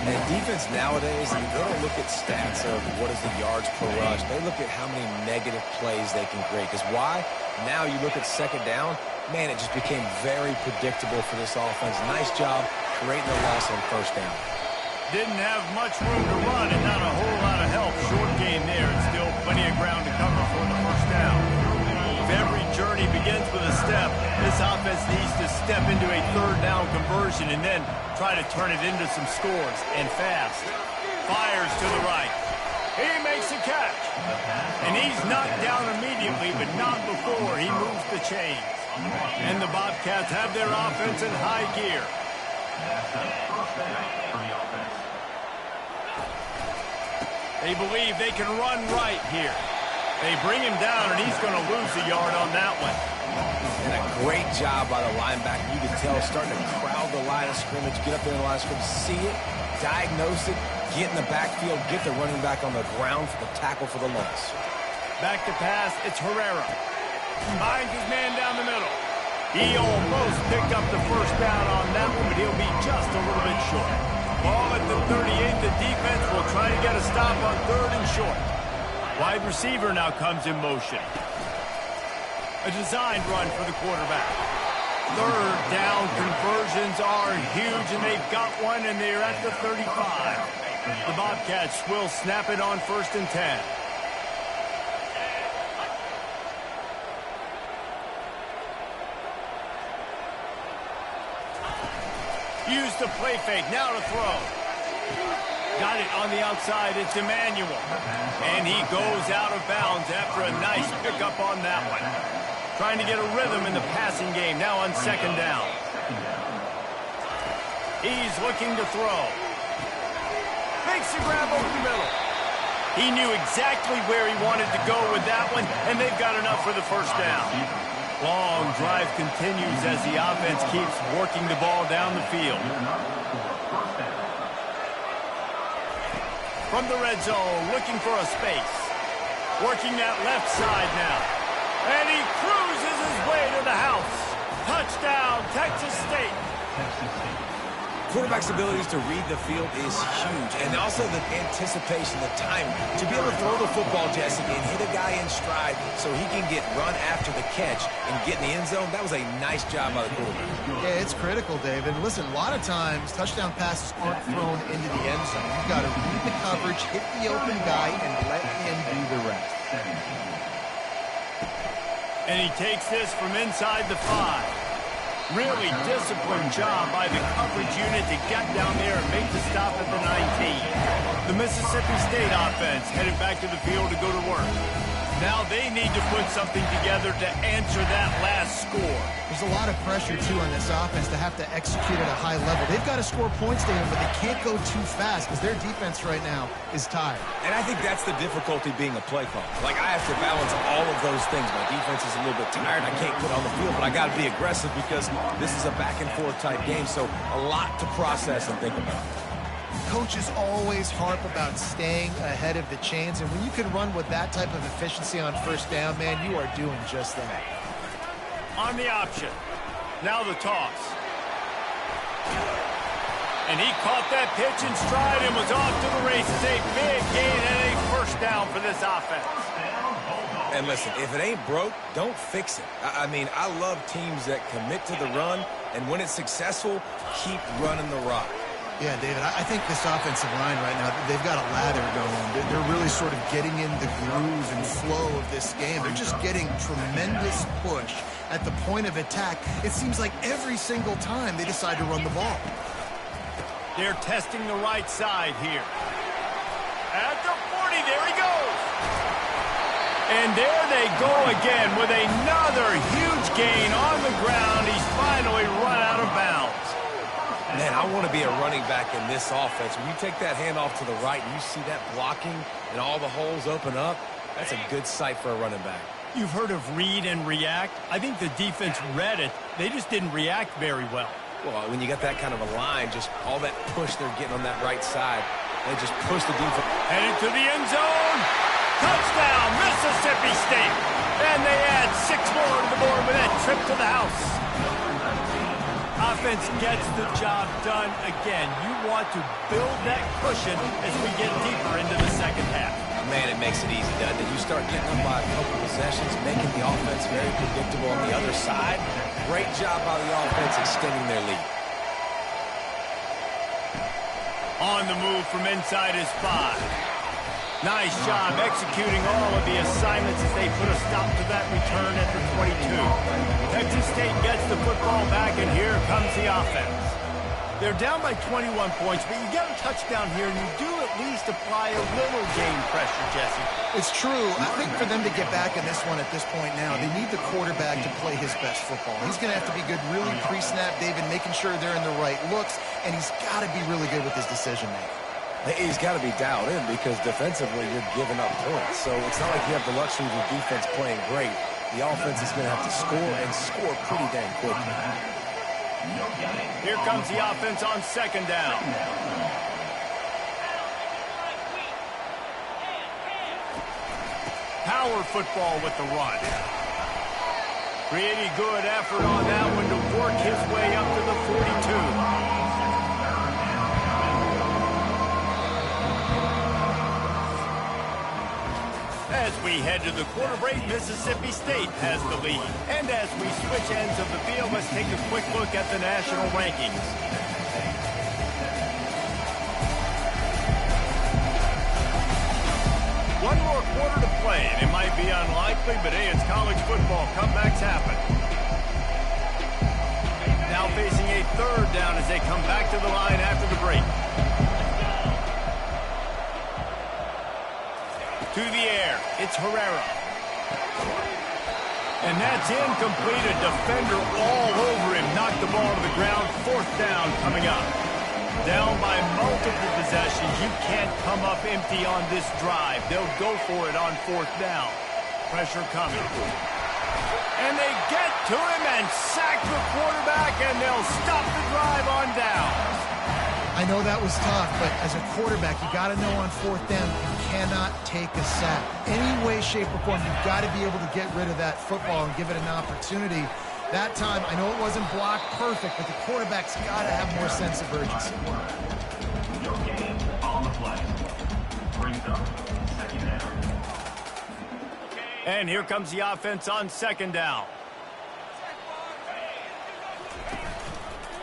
And defense nowadays, they don't look at stats of what is the yards per rush. They look at how many negative plays they can create. Because why? Now you look at second down, man, it just became very predictable for this offense. Nice job creating a loss on first down. Didn't have much room to run and not a whole lot of help. Short gain there, and still plenty of ground to cover for the first down. If every journey begins with a step, this offense needs to step into a third down conversion and then try to turn it into some scores, and fast. Fires to the right. He makes a catch. And he's knocked down immediately, but not before he moves the chains. And the Bobcats have their offense in high gear. They believe they can run right here. They bring him down, and he's going to lose a yard on that one. And a great job by the linebacker. You can tell starting to crowd the line of scrimmage, get up there in the line of scrimmage, see it, diagnose it, get in the backfield, get the running back on the ground for the tackle for the loss. Back to pass, it's Herrera. Finds his man down the middle. He almost picked up the first down on that one, but he'll be just a little bit short. Ball at the 38, the defense will try to get a stop on third and short. Wide receiver now comes in motion. A designed run for the quarterback. Third down conversions are huge, and they've got one, and they're at the 35. The Bobcats will snap it on 1st and 10. Use the play fake, now to throw. Got it on the outside, it's Emmanuel. And he goes out of bounds after a nice pickup on that one. Trying to get a rhythm in the passing game, now on 2nd down. He's looking to throw. Makes the grab over the middle. He knew exactly where he wanted to go with that one, and they've got enough for the first down. Long drive continues as the offense keeps working the ball down the field. From the red zone, looking for a space. Working that left side now. And he cruises his way to the house. Touchdown, Texas State. Quarterback's abilities to read the field is huge. And also the anticipation, the timing. To be able to throw the football, Jesse, and hit a guy in stride so he can get run after the catch and get in the end zone, that was a nice job by the quarterback. Yeah, it's critical, David. Listen, a lot of times touchdown passes aren't thrown into the end zone. You've got to read the coverage, hit the open guy, and let him do the rest. And he takes this from inside the 5. Really disciplined job by the coverage unit to get down there and make the stop at the 19. The Mississippi State offense headed back to the field to go to work. Now they need to put something together to answer that last score. There's a lot of pressure, too, on this offense to have to execute at a high level. They've got to score points, David, but they can't go too fast because their defense right now is tired. And I think that's the difficulty being a play caller. Like, I have to balance all of those things. My defense is a little bit tired. I can't put on the field, but I got to be aggressive because this is a back-and-forth type game, so a lot to process and think about. Coaches always harp about staying ahead of the chains, and when you can run with that type of efficiency on first down, man, you are doing just that. On the option. Now the toss. And he caught that pitch in stride and was off to the races. A big gain and a first down for this offense. And listen, if it ain't broke, don't fix it. I mean, I love teams that commit to the run, and when it's successful, keep running the rock. Yeah, David, I think this offensive line right now, they've got a lather going. They're really sort of getting in the groove and flow of this game. They're just getting tremendous push at the point of attack. It seems like every single time they decide to run the ball. They're testing the right side here. At the 40, there he goes. And there they go again with another huge gain on the ground. He's finally run out of bounds. Man, I want to be a running back in this offense. When you take that handoff to the right and you see that blocking and all the holes open up, that's a good sight for a running back. You've heard of read and react. I think the defense read it. They just didn't react very well. Well, when you got that kind of a line, just all that push they're getting on that right side, they just push the defense. Headed to the end zone. Touchdown, Mississippi State. And they add 6 more to the board with that trip to the house. offense gets the job done again. You want to build that cushion as we get deeper into the second half. Man, it makes it easy, doesn't it? You start getting up by a couple possessions, making the offense very predictable on the other side. Great job by the offense extending their lead. On the move from inside his 5. Nice job executing all of the assignments as they put a stop to that return at the 22. Texas State gets the football back, and here comes the offense. They're down by 21 points, but you get a touchdown here, and you do at least apply a little game pressure, Jesse. It's true. I think for them to get back in this one at this point now, they need the quarterback to play his best football. He's going to have to be good really pre-snap, David, making sure they're in the right looks, and he's got to be really good with his decision-making. He's got to be dialed in because defensively you're giving up points. So it's not like you have the luxury of your defense playing great. The offense is going to have to score and score pretty dang quickly. Here comes the offense on second down. Power football with the run. Pretty good effort on that one to work his way up to the 42. As we head to the quarter break, Mississippi State has the lead. And as we switch ends of the field, let's take a quick look at the national rankings. One more quarter to play, and it might be unlikely, but hey, it's college football. Comebacks happen. Now facing a third down as they come back to the line after the break. To the air, it's Herrera. And that's incomplete. A defender all over him. Knocked the ball to the ground. Fourth down coming up. Down by multiple possessions. You can't come up empty on this drive. They'll go for it on fourth down. Pressure coming. And they get to him and sack the quarterback, and they'll stop the drive on down. I know that was tough, but as a quarterback, you got to know on fourth down, you cannot take a sack. Any way, shape, or form, you've got to be able to get rid of that football and give it an opportunity. That time, I know it wasn't blocked perfect, but the quarterback's got to have more sense of urgency. Your game on the play. Brings up second down. And here comes the offense on second down.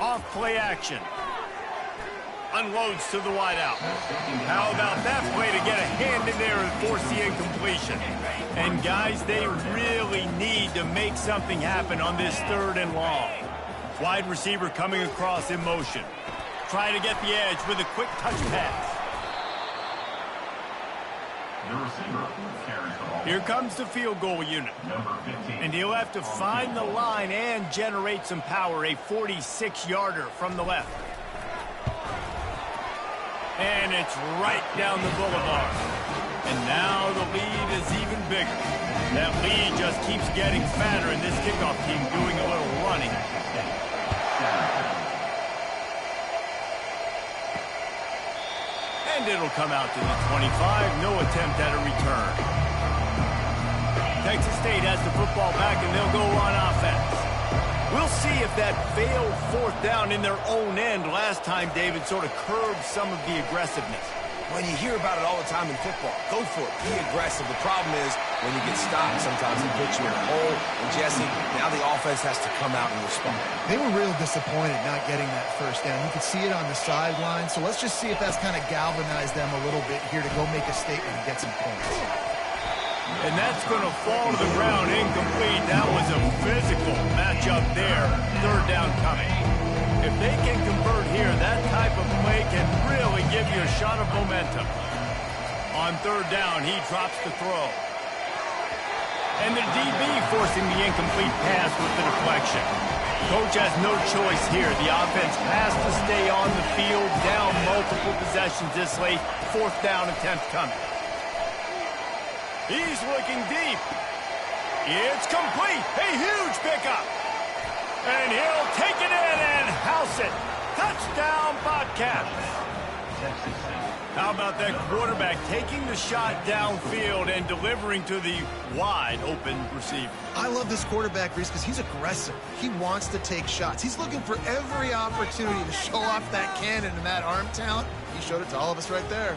Off play action. Unloads to the wideout. How about that play to get a hand in there and force the incompletion? And guys, they really need to make something happen on this third and long. Wide receiver coming across in motion. Try to get the edge with a quick touch pass. The receiver carries the ball. Here comes the field goal unit. Number 15. And he'll have to find the line and generate some power. A 46-yarder from the left. And it's right down the boulevard. And now the lead is even bigger. That lead just keeps getting fatter, and this kickoff team doing a little running. And it'll come out to the 25. No attempt at a return. Texas State has the football back, and they'll go on offense. We'll see if that failed fourth down in their own end last time, David, sort of curbed some of the aggressiveness. When you hear about it all the time in football, go for it. Be aggressive. The problem is when you get stopped, sometimes it puts you in a hole. And, Jesse, now the offense has to come out and respond. They were real disappointed not getting that first down. You could see it on the sideline. So let's just see if that's kind of galvanized them a little bit here to go make a statement and get some points. And that's going to fall to the ground incomplete. That was a physical matchup there. Third down coming. If they can convert here, that type of play can really give you a shot of momentum. On third down, he drops the throw. And the DB forcing the incomplete pass with the deflection. Coach has no choice here. The offense has to stay on the field, down multiple possessions this late. Fourth down attempt coming. He's looking deep. It's complete. A huge pickup. And he'll take it in and house it. Touchdown, Bobcats. Texas State How about that quarterback taking the shot downfield and delivering to the wide open receiver? I love this quarterback, Reese, because he's aggressive. He wants to take shots. He's looking for every opportunity to show off that cannon and that arm talent. He showed it to all of us right there.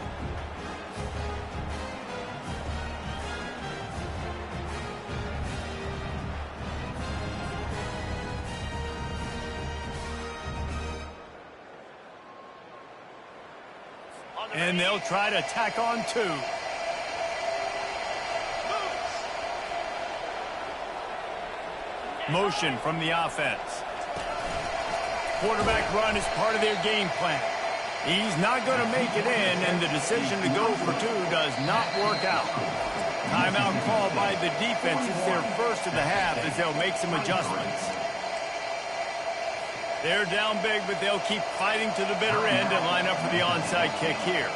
And they'll try to tack on 2. Motion from the offense. Quarterback run is part of their game plan. He's not going to make it in, and the decision to go for 2 does not work out. Timeout called by the defense. It's their first of the half as they'll make some adjustments. They're down big, but they'll keep fighting to the bitter end and line up for the onside kick here.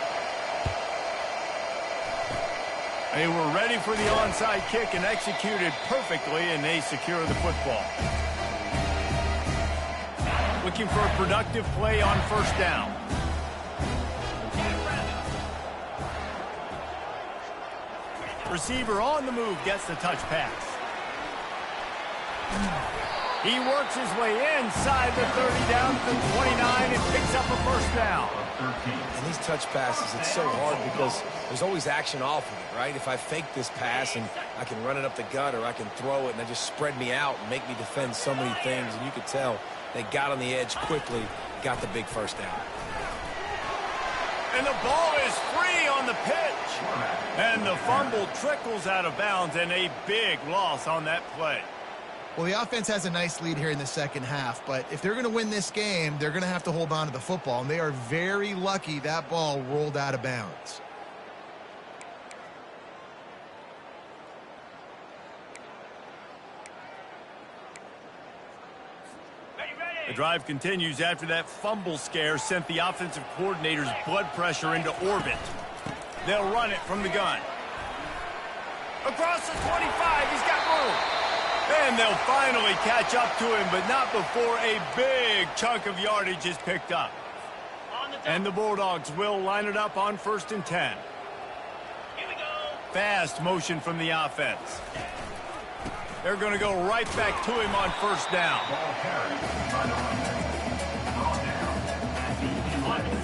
They were ready for the onside kick and executed perfectly, and they secure the football. Looking for a productive play on first down. Receiver on the move gets the touch pass. He works his way inside the 30 down to the 29 and picks up a first down. And these touch passes, it's so hard because there's always action off of it, right? If I fake this pass and I can run it up the gut or I can throw it and they just spread me out and make me defend so many things, and you could tell they got on the edge quickly, got the big first down. And the ball is free on the pitch. And the fumble trickles out of bounds, and a big loss on that play. Well, the offense has a nice lead here in the second half, but if they're going to win this game, they're going to have to hold on to the football, and they are very lucky that ball rolled out of bounds. The drive continues after that fumble scare sent the offensive coordinator's blood pressure into orbit. They'll run it from the gun. Across the 25, he's got room. And they'll finally catch up to him, but not before a big chunk of yardage is picked up. And the Bulldogs will line it up on 1st and 10. Here we go. Fast motion from the offense. They're going to go right back to him on first down.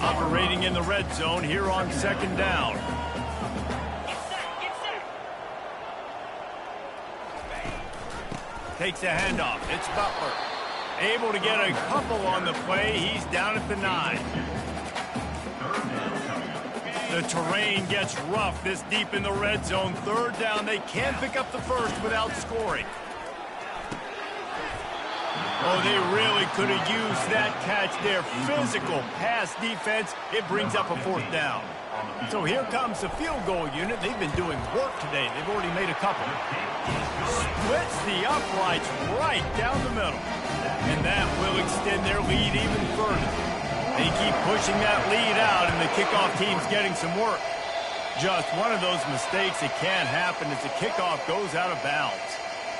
Operating in the red zone here on 2nd down. Takes a handoff. It's Butler. Able to get a couple on the play. He's down at the 9. The terrain gets rough this deep in the red zone. 3rd down. They can pick up the first without scoring. Oh, they really could have used that catch there. Physical pass defense. It brings up a 4th down. So here comes the field goal unit. They've been doing work today. They've already made a couple. Splits the uprights right down the middle. And that will extend their lead even further. They keep pushing that lead out, and the kickoff team's getting some work. Just one of those mistakes that can happen as the kickoff goes out of bounds.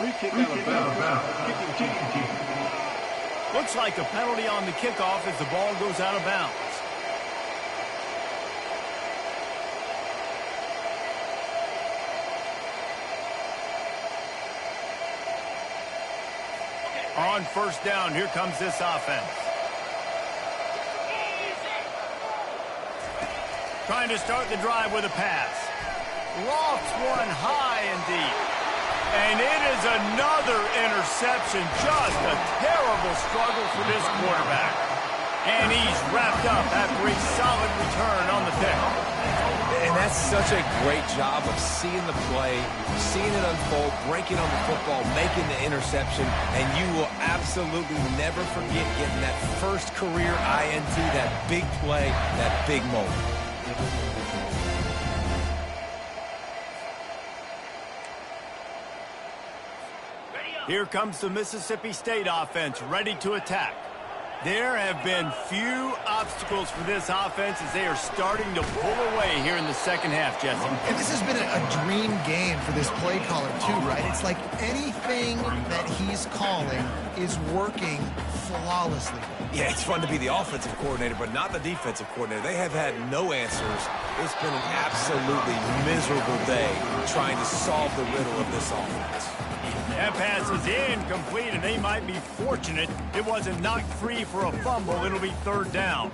Free kick out of bounds. Kicking team. Looks like a penalty on the kickoff as the ball goes out of bounds. On first down, here comes this offense. Trying to start the drive with a pass. Lofts one high and deep. And it is another interception. Just a terrible struggle for this quarterback. And he's wrapped up after a solid return on the pick. And that's such a great job of seeing the play, seeing it unfold, breaking on the football, making the interception, and you will absolutely never forget getting that first career INT, that big play, that big moment. Here comes the Mississippi State offense ready to attack. There have been few obstacles for this offense as they are starting to pull away here in the second half, Jesse. And this has been a dream game for this play caller, too, right? It's like anything that he's calling is working flawlessly. Yeah, it's fun to be the offensive coordinator, but not the defensive coordinator. They have had no answers. It's been an absolutely miserable day trying to solve the riddle of this offense. That pass is incomplete, and they might be fortunate it wasn't knocked free for a fumble. It'll be third down.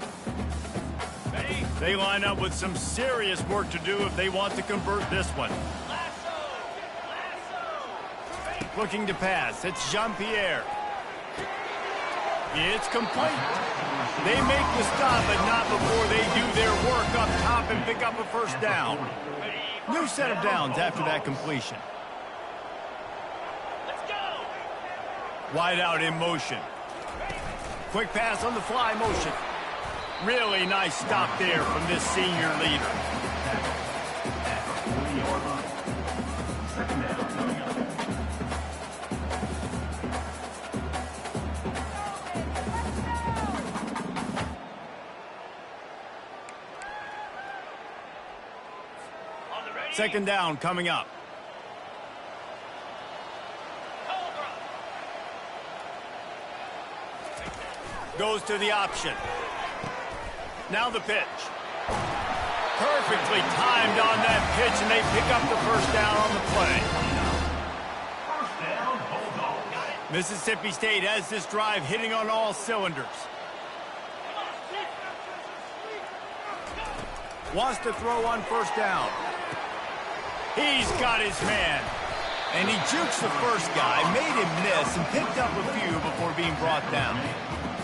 They line up with some serious work to do if they want to convert this one. Looking to pass. It's Jean-Pierre. It's complete. They make the stop, but not before they do their work up top and pick up a first down. New set of downs after that completion. Wide out in motion. Quick pass on the fly motion. Really nice stop there from this senior leader. Second down coming up. Goes to the option. Now the pitch. Perfectly timed on that pitch, and they pick up the first down on the play. Mississippi State has this drive hitting on all cylinders. Wants to throw on first down. He's got his man. And he jukes the first guy, made him miss, and picked up a few before being brought down.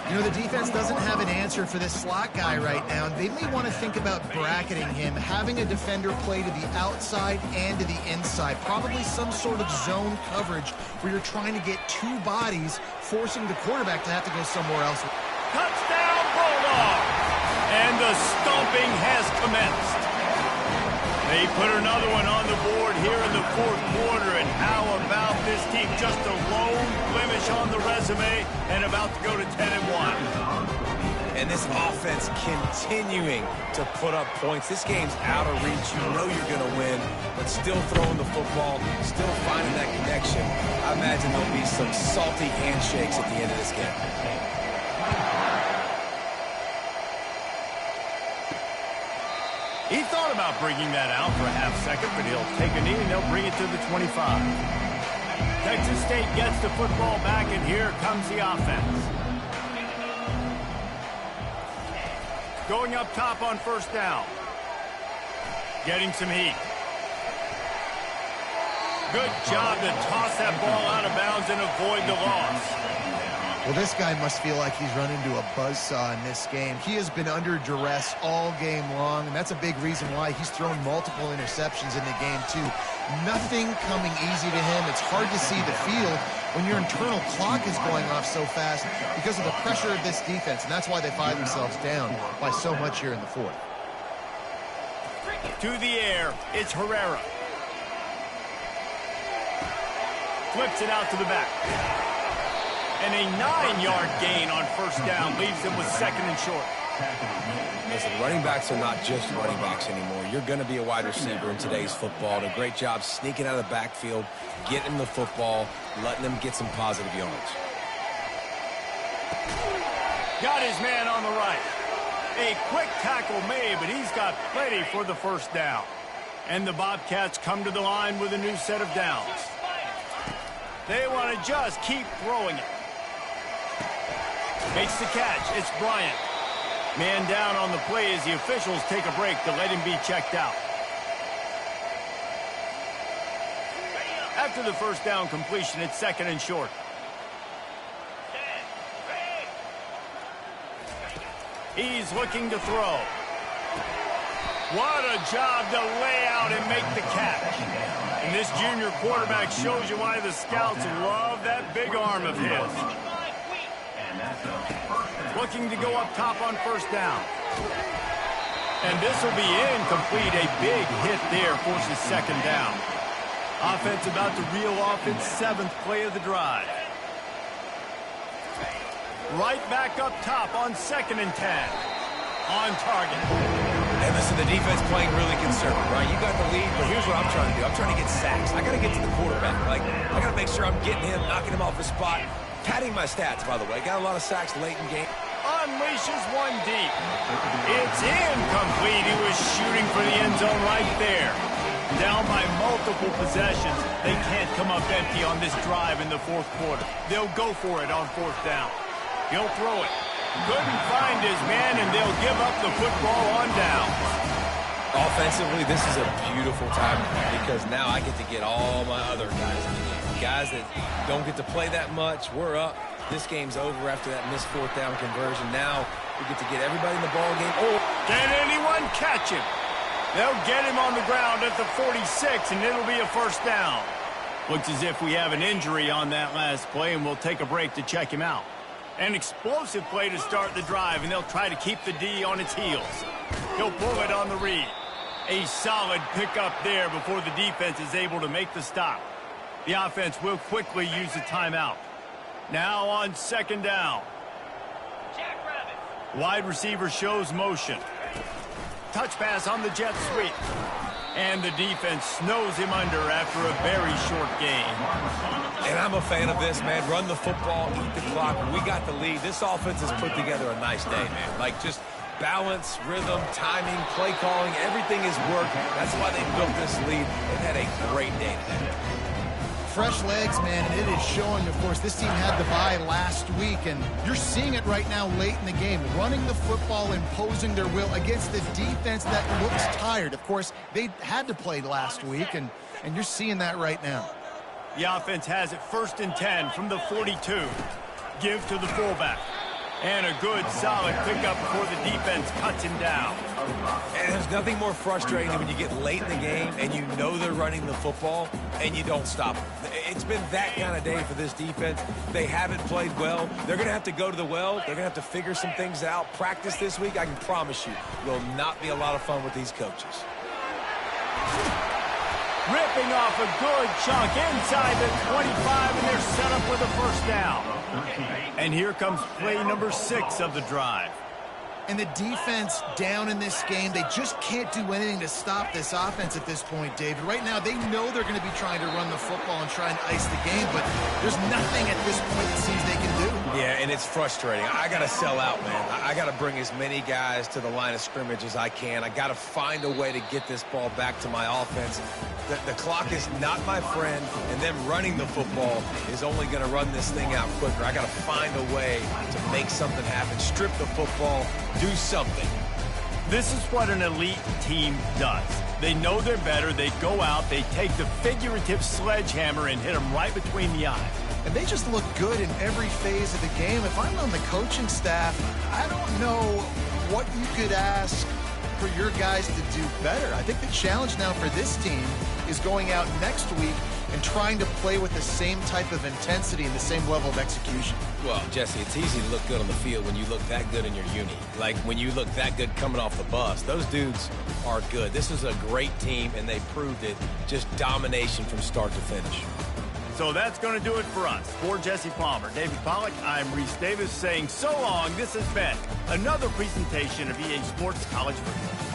You know, the defense doesn't have an answer for this slot guy right now. They may want to think about bracketing him, having a defender play to the outside and to the inside. Probably some sort of zone coverage where you're trying to get two bodies, forcing the quarterback to have to go somewhere else. Touchdown, Bulldog! And the stomping has commenced. They put another one on the board here in the fourth quarter, and how about this team? Just a lone blemish on the resume and about to go to 10-1. And this offense continuing to put up points. This game's out of reach. You know you're going to win, but still throwing the football, still finding that connection. I imagine there'll be some salty handshakes at the end of this game. He thought about bringing that out for a half second, but he'll take a knee and they'll bring it to the 25. Texas State gets the football back, and here comes the offense. Going up top on first down. Getting some heat. Good job to toss that ball out of bounds and avoid the loss. Well, this guy must feel like he's run into a buzzsaw in this game. He has been under duress all game long, and that's a big reason why he's thrown multiple interceptions in the game, too. Nothing coming easy to him. It's hard to see the field when your internal clock is going off so fast because of the pressure of this defense, and that's why they find themselves down by so much here in the fourth. To the air, it's Herrera. Flips it out to the back. And a 9-yard gain on first down leaves them with second and short. Listen, running backs are not just running backs anymore. You're going to be a wide receiver in today's football. And a great job sneaking out of the backfield, getting the football, letting them get some positive yards. Got his man on the right. A quick tackle made, but he's got plenty for the first down. And the Bobcats come to the line with a new set of downs. They want to just keep throwing it. Makes the catch. It's Bryant. Man down on the play as the officials take a break to let him be checked out. After the first down completion, it's second and short. He's looking to throw. What a job to lay out and make the catch. And this junior quarterback shows you why the scouts love that big arm of his. Looking to go up top on first down. And this will be incomplete. A big hit there forces second down. Offense about to reel off its 7th play of the drive. Right back up top on second and 10. On target. Hey, listen, the defense playing really conservative, right? You got the lead, but here's what I'm trying to do. I'm trying to get sacks. I got to get to the quarterback. Like, I got to make sure I'm getting him, knocking him off his spot. Padding my stats, by the way. Got a lot of sacks late in game. unleashes one deep. It's incomplete. He was shooting for the end zone right there. Down by multiple possessions. They can't come up empty on this drive in the fourth quarter. They'll go for it on fourth down. He'll throw it. Couldn't find his man, and they'll give up the football on down. Offensively, this is a beautiful time because now I get to get all my other guys in the game. Guys that don't get to play that much, we're up. This game's over after that missed fourth down conversion. Now we get to get everybody in the ball game. Oh, can anyone catch him? They'll get him on the ground at the 46, and it'll be a first down. Looks as if we have an injury on that last play, and we'll take a break to check him out. An explosive play to start the drive, and they'll try to keep the D on its heels. He'll pull it on the read. A solid pickup there before the defense is able to make the stop. The offense will quickly use the timeout. Now on second down. Wide receiver shows motion. Touch pass on the jet sweep. And the defense snows him under after a very short game. And I'm a fan of this, man. Run the football, eat the clock. When we got the lead, this offense has put together a nice day, man. Like just balance, rhythm, timing, play calling, everything is working. That's why they built this lead. They've had a great day today. Fresh legs, man, and it is showing, of course. This team had the bye last week, and you're seeing it right now late in the game. Running the football, imposing their will against the defense that looks tired. Of course, they had to play last week, and you're seeing that right now. The offense has it first and 10 from the 42. Give to the fullback. And a good, solid pickup before the defense cuts him down. And there's nothing more frustrating than when you get late in the game and you know they're running the football and you don't stop them. It's been that kind of day for this defense. They haven't played well. They're going to have to go to the well. They're going to have to figure some things out. Practice this week, I can promise you, will not be a lot of fun with these coaches. Ripping off a good chunk inside the 25, and they're set up with a first down. And here comes play number 6 of the drive. And the defense down in this game, they just can't do anything to stop this offense at this point, David. Right now, they know they're going to be trying to run the football and try and ice the game, but there's nothing at this point it seems they can do. Yeah, and it's frustrating. I got to sell out, man. I got to bring as many guys to the line of scrimmage as I can. I got to find a way to get this ball back to my offense. The clock is not my friend, and them running the football is only going to run this thing out quicker. I got to find a way to make something happen, strip the football, do something. This is what an elite team does. They know they're better. They go out, they take the figurative sledgehammer and hit them right between the eyes. And they just look good in every phase of the game. If I'm on the coaching staff, I don't know what you could ask for your guys to do better. I think the challenge now for this team is going out next week and trying to play with the same type of intensity and the same level of execution. Well, Jesse, it's easy to look good on the field when you look that good in your uni. Like when you look that good coming off the bus. Those dudes are good. This is a great team, and they proved it. Just domination from start to finish. So that's going to do it for us. For Jesse Palmer, David Pollack, I'm Reese Davis saying so long. This has been another presentation of EA Sports College Football.